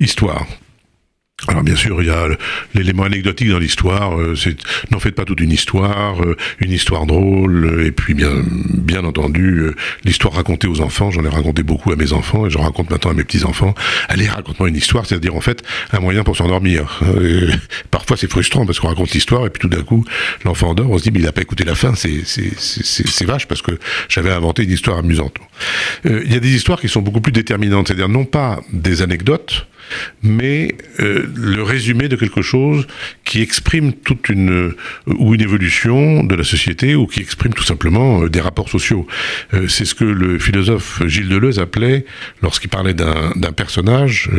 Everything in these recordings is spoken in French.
Histoire. Alors bien sûr, il y a l'élément anecdotique dans l'histoire, n'en faites pas toute une histoire drôle, et puis bien entendu, l'histoire racontée aux enfants, j'en ai raconté beaucoup à mes enfants, et j'en raconte maintenant à mes petits-enfants. Allez, raconte-moi une histoire, c'est-à-dire en fait, un moyen pour s'endormir. Parfois c'est frustrant, parce qu'on raconte l'histoire, et puis tout d'un coup, l'enfant dort, on se dit, mais il n'a pas écouté la fin, c'est vache, parce que j'avais inventé une histoire amusante. Il y a des histoires qui sont beaucoup plus déterminantes, c'est-à-dire non pas des anecdotes, mais le résumé de quelque chose qui exprime une évolution de la société, ou qui exprime tout simplement des rapports sociaux. C'est ce que le philosophe Gilles Deleuze appelait, lorsqu'il parlait d'un personnage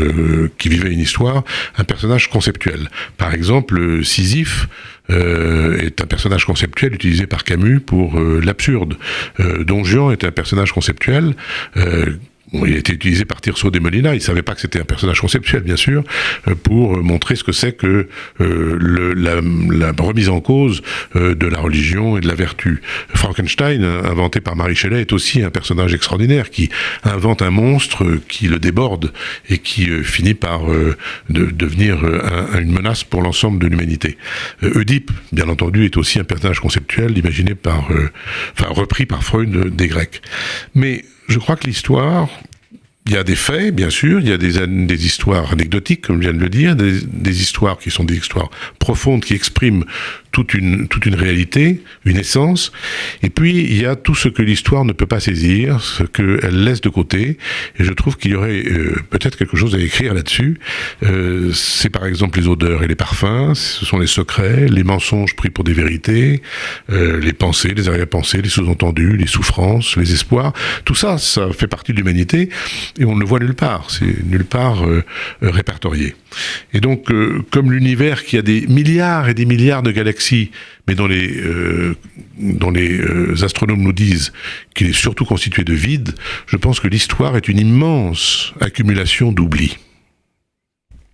qui vivait une histoire, un personnage conceptuel. Par exemple, Sisyphe est un personnage conceptuel utilisé par Camus pour l'absurde. Don Juan est un personnage conceptuel il a été utilisé par Tirso de Molina, il ne savait pas que c'était un personnage conceptuel, bien sûr, pour montrer ce que c'est que la remise en cause de la religion et de la vertu. Frankenstein, inventé par Mary Shelley, est aussi un personnage extraordinaire qui invente un monstre qui le déborde et qui finit par devenir une menace pour l'ensemble de l'humanité. Oedipe, bien entendu, est aussi un personnage conceptuel imaginé repris par Freud des Grecs. Mais je crois que l'histoire, il y a des faits, bien sûr, il y a des histoires anecdotiques, comme je viens de le dire, des histoires qui sont des histoires profondes, qui expriment toute une réalité, une essence, et puis il y a tout ce que l'histoire ne peut pas saisir, ce qu'elle laisse de côté, et je trouve qu'il y aurait peut-être quelque chose à écrire là-dessus. C'est par exemple les odeurs et les parfums, ce sont les secrets, les mensonges pris pour des vérités, les pensées, les arrière-pensées, les sous-entendus, les souffrances, les espoirs, tout ça, ça fait partie de l'humanité, et on ne le voit nulle part, c'est nulle part répertorié. Et donc, comme l'univers qui a des milliards et des milliards de galaxies, mais dont les astronomes nous disent qu'il est surtout constitué de vide, je pense que l'histoire est une immense accumulation d'oubli.